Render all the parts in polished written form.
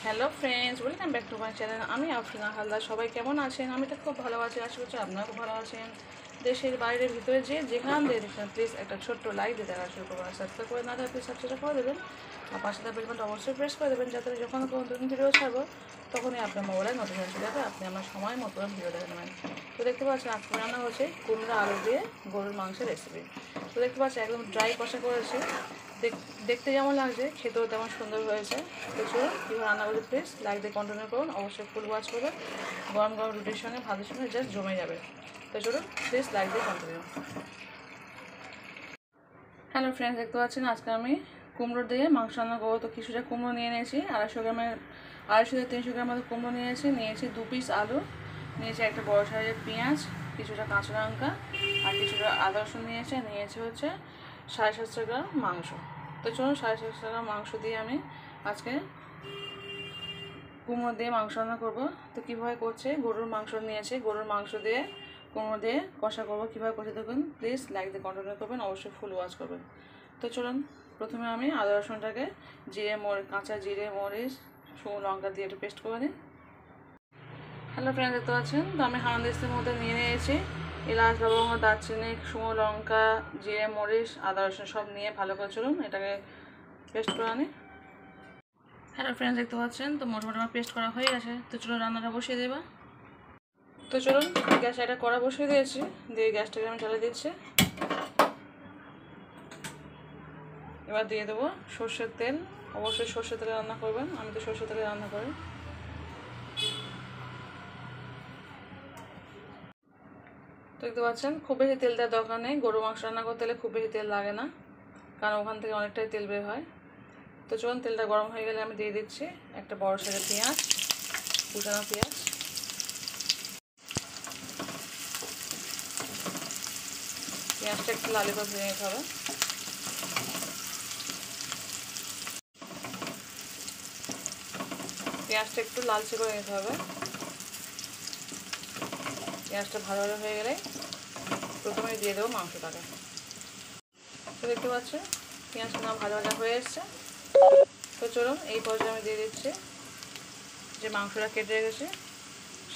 Hello friends, welcome back to my channel. আমি আফরিনা হালদার। সবাই কেমন আছেন? আমি তো খুব ভালো আছি, আশা করছি আপনারা খুব ভালো আছেন। দেশের বাইরের ভিতরে যেখান দিয়ে দেখছেন প্লিজ একটা ছোট্ট লাইক দিয়ে দেখা শুরু করবেন। সাবস্ক্রাইব করে না থাকলে প্লিজ সাবস্ক্রাইব করে দেবেন, আর পাশে থাকা বেল বাটনটা অবশ্যই প্রেস করে দেবেন, যাতে যখন কোনো নতুন ভিডিও ছাড়বো তখনই আপনার মোবাইলে নোটিফিকেশন যাবে, আপনি আমার সময় মতো ভিডিও দেখে নেবেন। তো দেখতে পাচ্ছেন আজকে রান্না হচ্ছে কুমড়া আলু দিয়ে গরুর মাংসের রেসিপি। তো দেখতে পাচ্ছি একদম ড্রাই কষা করেছি, দেখতে যেমন লাগছে খেতেও তেমন সুন্দর হয়েছে। তো চলুন কীভাবে রান্না করতে প্লিজ লাইক দিয়ে কন্টিনিউ করুন, অবশ্যই ফুল ওয়াচ করবেন। গরম গরম রুটির সঙ্গে ভাতের সঙ্গে জাস্ট জমে যাবে। তো চলুন প্লিজ লাইক দিয়ে কন্টিনিউ। হ্যালো ফ্রেন্ডস, দেখতে পাচ্ছেন আজকে আমি কুমড়ো দিয়ে মাংস রান্না করবো। তো কিছুটা কুমড়ো নিয়ে নিয়েছি, 250 থেকে 300 গ্রাম মতো কুমড়ো নিয়েছি 2 পিস আলু নিয়েছি, একটা বড় সাইজের পেঁয়াজ, কিছুটা কাঁচা লঙ্কা আর কিছুটা আদা রসুন নিয়েছি হচ্ছে 750 গ্রাম মাংস। তো চলুন 750 গ্রাম মাংস দিয়ে আমি আজকে কুমড়ো দিয়ে মাংস রান্না করবো। তো কীভাবে করছে, গরুর মাংস নিয়েছি, গরুর মাংস দিয়ে কুমড়ো দিয়ে কষা করবো। কীভাবে কষে দেখুন প্লিজ লাইক দিয়ে কন্টিনিউ করবেন, অবশ্যই ফুল ওয়াচ করবেন। তো চলুন প্রথমে আমি আদা রসুনটাকে কাঁচা জিরে মরিচ শুকনো লঙ্কা দিয়ে একটু পেস্ট করে নিই। হ্যালো ফ্রেন্ড, দেখতে পাচ্ছেন তো আমি হামানদিস্তের মধ্যে নিয়ে নিয়েছি এলাচ লবঙ্গ দারচিনি শুকনো লঙ্কা জিরে মরিচ আদা রসুন সব নিয়ে ভালো করে চলুন এটাকে পেস্ট করে আনি। হ্যালো ফ্রেন্ডস, দেখতে পাচ্ছেন তো মোটামুটি আমার পেস্ট করা হয়ে গেছে। তো চলুন রান্নাটা বসিয়ে দেবা। তো চলুন গ্যাস একটা কড়া বসিয়ে দিয়েছি, দিয়ে গ্যাসটাকে আমি জ্বালিয়ে দিচ্ছি। এবার দিয়ে দেবো সর্ষের তেল, অবশ্যই সর্ষের তেলে রান্না করবেন, আমি তো সর্ষের তেলে রান্না করি। দেখতে পাচ্ছেন খুব বেশি তেল দেওয়ার দরকার নেই, গরু মাংস রান্না করতে হলে খুব বেশি তেল লাগে না, কারণ ওখান থেকে অনেকটাই তেল বের হয়। তো চলুন তেলটা গরম হয়ে গেলে আমি দিয়ে দিচ্ছি একটা বড় সাইজের পেঁয়াজ, কুচানো পেঁয়াজ। পেঁয়াজটা একটু লালি করে ভেজে নিতে হবে। পেঁয়াজটা একটু লালচে করে নিতে হবে। পেঁয়াজটা ভালো হয়ে গেলে প্রথমে দিয়ে দেবো মাংসটাকে। তো দেখতে পাচ্ছি পেঁয়াজটা না ভাজা হয়ে এসছে। তো চলুন এই পর্যায়ে আমি দিয়ে দিচ্ছি যে মাংসটা কেটে রেখেছি,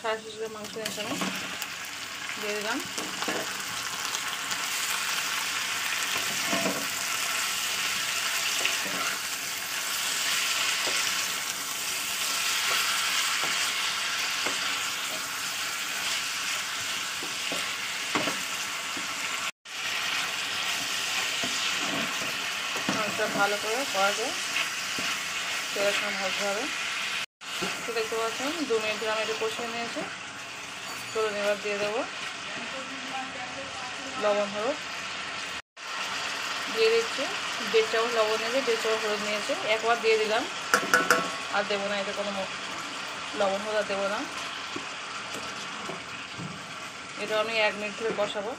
750 গ্রাম মাংস নিয়েছি আমি, দিয়ে দিলাম। মাংসটা ভালো করে কড়াতে তেলের সঙ্গে ভাজতে হবে। তো দেখতে পাচ্ছেন 2 মিনিট ধরে আমি একটু কষিয়ে নিয়েছি। চলুন এবার দিয়ে দেবো লবণ হলুদ, দিয়ে দিচ্ছি 1.5 চামচ লবণ নিয়েছি, 1.5 চামচ হলুদ নিয়েছি, একবার দিয়ে দিলাম, আর দেবো না, এতে কোনো লবণ হলুদ আর দেবো না। এটা আমি 1 মিনিট ধরে কষাবো।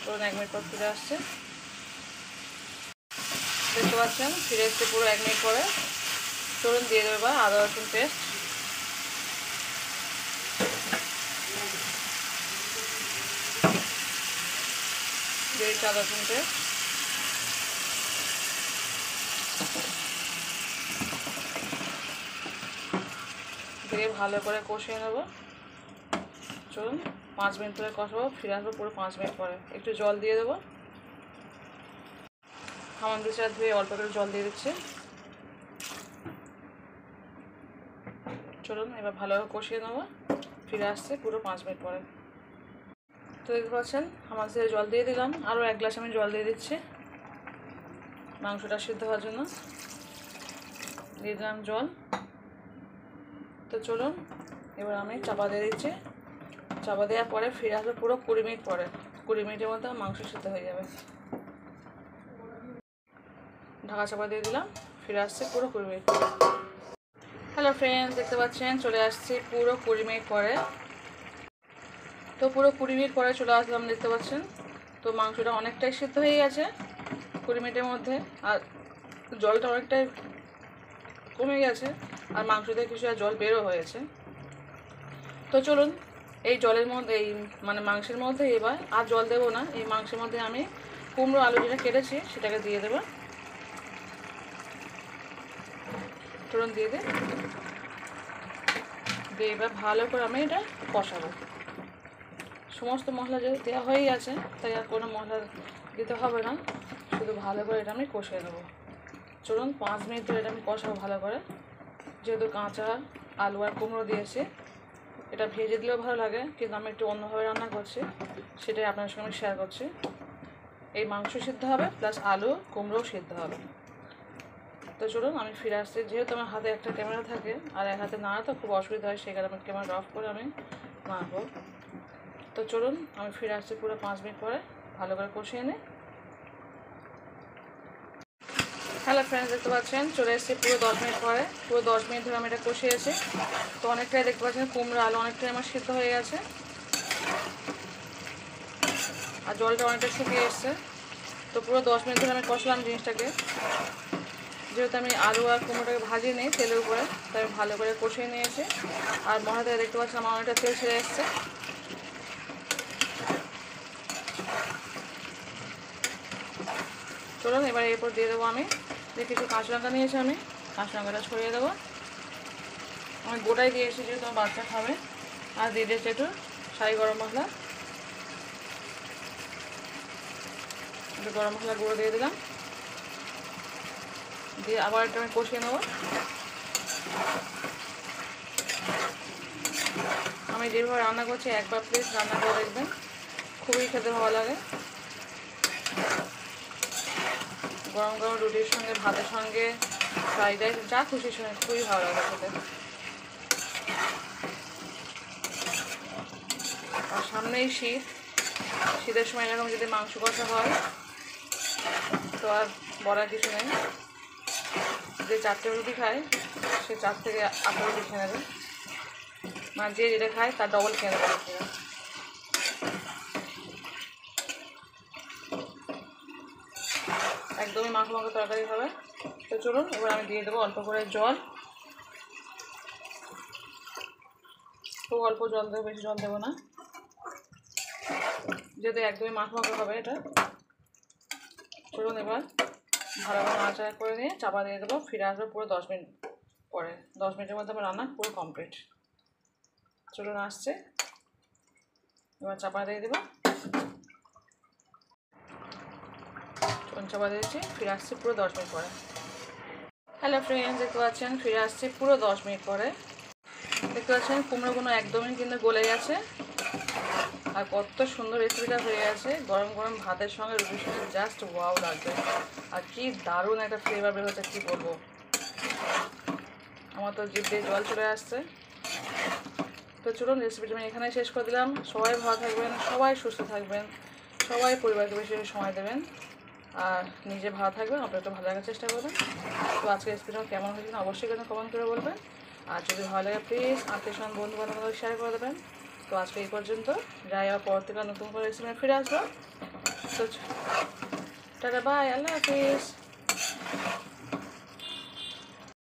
চলুন 1 মিনিট পর ফিরে আসছে। দেখতে পাচ্ছেন ফিরে এসছে পুরো 1 মিনিট পরে। চলুন দিয়ে দেবো এবার আদা রসুন পেস্ট, দিয়ে দিচ্ছি আদা রসুন পেস্ট। দিয়ে ভালো করে কষিয়ে নেব। চলুন 5 মিনিট ধরে কষাবো, ফিরে আসবো পুরো 5 মিনিট পরে। একটু জল দিয়ে দেবো, হামানদিস্তা ধুয়ে অল্প করে জল দিয়ে দিচ্ছি। চলুন এবার ভালোভাবে কষিয়ে নেবো, ফিরে আসছে পুরো 5 মিনিট পরে। তো দেখতে পাচ্ছেন হামানদিস্তা জল দিয়ে দিলাম, আরও 1 গ্লাস আমি জল দিয়ে দিচ্ছি মাংসটা সিদ্ধ হওয়ার জন্য, দিয়ে দিলাম জল। তো চলুন এবার আমি চাপা দিয়ে দিচ্ছি, চাপা দেওয়ার পরে ফিরে আসবো পুরো 20 মিনিট পরে। 20 মিনিটের মধ্যে মাংস সিদ্ধ হয়ে যাবে। ঢাকা চাপা দিয়ে দিলাম, ফিরে আসছে পুরো 20 মিনিট পরে। হ্যালো ফ্রেন্ডস, দেখতে পাচ্ছেন চলে আসছি পুরো 20 মিনিট পরে। তো পুরো 20 মিনিট পরে চলে আসলাম, দেখতে পাচ্ছেন তো মাংসটা অনেকটাই সিদ্ধ হয়ে গেছে 20 মিনিটের মধ্যে, আর জলটা অনেকটাই কমে গেছে, আর মাংস থেকে কিছু জল বেরও হয়েছে। তো চলুন এই জলের মধ্যে মাংসের মধ্যে এবার আর জল দেবো না, এই মাংসের মধ্যে আমি কুমড়ো আলু যেটা কেটেছি সেটাকে দিয়ে দেবো। ফোড়ন দিয়ে দিয়ে এবার ভালো করে আমি এটা কষাবো। সমস্ত মশলা যেহেতু দেওয়া হয়েই আছে, তাই আর কোনো মশলা দিতে হবে না, শুধু ভালো করে এটা আমি কষিয়ে নেবো। চলুন 5 মিনিট ধরে এটা আমি কষাবো ভালো করে। যেহেতু কাঁচা আলু আর কুমড়ো দিয়েছি, এটা ভেজে দিলেও ভালো লাগে, কিন্তু আমি একটু অন্যভাবে রান্না করছি, সেটাই আপনার সঙ্গে আমি শেয়ার করছি। এই মাংস সিদ্ধ হবে প্লাস আলু কুমড়োও সিদ্ধ হবে। তো চলুন আমি ফিরে আসছি। যেহেতু আমার হাতে একটা ক্যামেরা থাকে আর এক হাতে নাড়া তো খুব অসুবিধা হয়, সেই কারণে ক্যামেরা অফ করে আমি নাড়বো। তো চলুন আমি ফিরে আসছি পুরো 5 মিনিট পরে, ভালো করে কষিয়ে নিই। হ্যালো ফ্রেন্ডস, দেখতে পাচ্ছেন চলে এসেছি পুরো 10 মিনিট পরে। পুরো 10 মিনিট ধরে আমি এটা কষিয়েছি। তো অনেকটাই দেখতে পাচ্ছেন কুমড়ো আলু অনেকটাই আমার সিদ্ধ হয়ে গেছে আর জলটা অনেকটা শুকিয়ে এসছে। তো পুরো 10 মিনিট ধরে আমি কষলাম জিনিসটাকে। যেহেতু আমি আলু আর কুমড়োটাকে ভাজিয়ে নিই তেলের উপরে, তাই ভালো করে কষিয়ে নিয়েছি। আর মশলা থেকে দেখতে পাচ্ছেন আমার অনেকটা তেল ছেড়ে এসছে। চলুন এবার এরপর দিয়ে দেবো আমি যে কিছু কাঁচা লঙ্কা নিয়েছি, আমি কাঁচা লঙ্কাটা ছড়িয়ে দেবো। আমি গোটাই দিয়েছি যেহেতু আমার বাচ্চা খাবে। আর দিয়ে দিয়েছি একটু শাহি গরম মশলা, একটু গরম মশলা গুঁড়ো দিয়ে দিলাম, দিয়ে আবার একটু আমি কষিয়ে নেবো। আমি যেভাবে রান্না করছি একবার প্লিজ রান্না করে দেখবেন, খুবই খেতে ভালো লাগে। গরম গরম রুটির সঙ্গে, ভাতের সঙ্গে, ফ্রাইড রাইস, যা খুশির সঙ্গে খুবই ভালো লাগে খেতে। আর সামনেই শীত, শীতের সময় এরকম যদি মাংস কষা হয় তো আর বলার কিছু নেই। যে 4টে রুটি খায় সে 4 থেকে 8 রুটি খেয়ে নেবে, মানে যে যেটা খায় তার ডবল খেয়ে নেবে। একদমই মাখো মাখো তরকারি হবে। তো চলুন এবার আমি দিয়ে দেবো অল্প করে জল, খুব অল্প জল দেবো, বেশি জল দেবো না, যেহেতু একদমই মাখো মাখো হবে এটা। চলুন এবার ভালোভাবে নাড়াচাড়া করে নিয়ে চাপা দিয়ে দেবো। ফিরে আসবো পুরো 10 মিনিট পরে। 10 মিনিটের মধ্যে আমার রান্না পুরো কমপ্লিট। চলুন আসছে, এবার চাপা দিয়ে দেবো। চলুন চাপা দিয়েছি, ফিরে আসছি পুরো 10 মিনিট পরে। হ্যালো ফ্রেন্ডস, দেখতে পাচ্ছেন ফিরে আসছি পুরো 10 মিনিট পরে। দেখতে পাচ্ছেন কুমড়োগুলো একদমই কিন্তু গলে গেছে আর কত সুন্দর রেসিপিটা হয়ে গেছে। গরম গরম ভাতের সঙ্গে রুটির সঙ্গে জাস্ট ওয়াও লাগবে। আর কি দারুণ একটা ফ্লেভার বের হচ্ছে, কী বলবো। আমার তো জিভ দিয়ে জল চলে আসছে। তো চলুন রেসিপিটা আমি এখানেই শেষ করে দিলাম। সবাই ভালো থাকবেন, সবাই সুস্থ থাকবেন, সবাই পরিবারকে বেশি বেশি সময় দেবেন আর নিজে ভালো থাকবেন, আপনারা একটু ভালো রাখার চেষ্টা করবেন। তো আজকে রেসিপিটা কেমন হয়েছে অবশ্যই কিন্তু কমেন্ট করে বলবেন। আর যদি ভালো লাগে প্লিজ আত্মীয় স্বজন বন্ধু বান্ধবদের শেয়ার করে দেবেন। তো আজকে এই পর্যন্ত, যাই আবার পর থেকে নতুন করে রেসিপি ফিরে আসবো। তো টাটা, বাই, আল্লাহ হাফিজ।